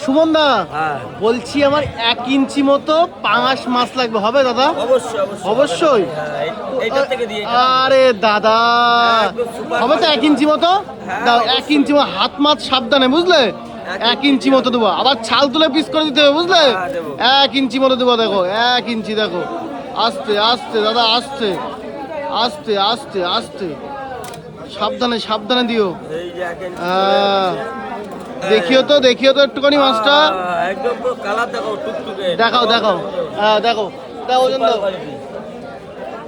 সুমন দা, হ্যাঁ বলছি আমার 1 ইঞ্চি মতো পাঙাশ মাছ লাগবে, হবে দাদা? অবশ্যই অবশ্যই। এইটা থেকে দিয়ে আরে দাদা, একদম super হবে তো 1 ইঞ্চি মতো? হ্যাঁ, দাও 1 অবশ্যই। ইঞ্চি মতো, হাত মাছ সাবধানে, বুঝলে? 1 ইঞ্চি মতো দেবো, আবার ছাল তুলে পিস করে দিতে হবে, বুঝলে? হ্যাঁ, দেবো। 1 ইঞ্চি মতো দেবো, দেখো 1 ইঞ্চি, দেখো আস্তে আস্তে দাদা, আস্তে আস্তে আস্তে আস্তে, সাবধানে সাবধানে দিও। এই যে এক ইঞ্চি আহ, দেখিও তো একটুখানি মাছটা, একদম পুরো কালার দেখো টুকটুকে দেখাও দেখাও, হ্যাঁ দেখো, দাও ওজন দাও।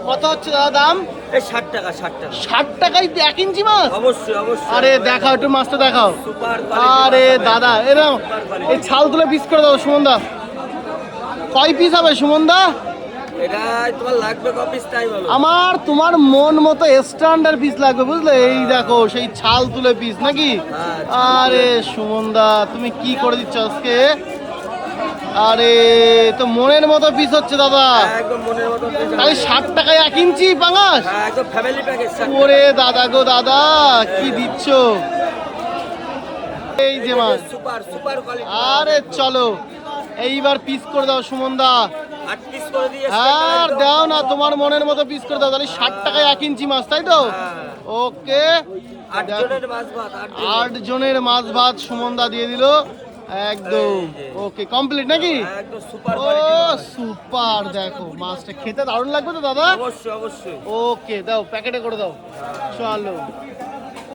কত হচ্ছে দাদা দাম? এই 60 টাকা 60 টাকা 60 টাকায় 1 ইঞ্চি মাছ? অবশ্যই অবশ্যই আরে দেখাও, একটু মাছটা দেখাও। সুপার আরে দাদা, এরকম এই ছাল তুলে পিস করে দাও সুমন দা। কয় পিস হবে সুমন দা? এটা তোমার লাগবে কপিস তাই বলো আমার তোমার মন মতো স্ট্যান্ডার্ড পিস লাগবে, বুঝলে? এই দেখো সেই ছাল তুলে পিস নাকি? হ্যাঁ, আরে সুমন দা, তুমি কি করে দিচ্ছ আজকে? আরে তো মনের মতো পিস হচ্ছে দাদা। একদম মনের মতো তাহলে 60 টাকায় 1 ইঞ্চি পাঙাশ? হ্যাঁ একদম ফ্যামিলি প্যাকেজ ওরে দাদা গো দাদা, কি দিচ্ছ? এই যে মাছ, সুপার সুপার কোয়ালিটি আরে চলো এইবার পিস করে দাও সুমন দা। 8 পিস করে দিয়ে আর দাও না, তোমার মনের মতো পিস করে দাও। তাহলে 60 টাকায় 1 ইঞ্চি মাছ, তাই তো? ওকে, 8 জনের মাছ ভাত 8 জনের মাছ ভাত সুমন দা দিয়ে দিল একদম। ওকে, কমপ্লিট নাকি? একদম সুপার ও কোয়ালিটি সুপার, দেখো মাছটা খেতে দারুণ লাগবে তো দাদা। অবশ্যই অবশ্যই ওকে, দাও প্যাকেটে করে দাও, চলো।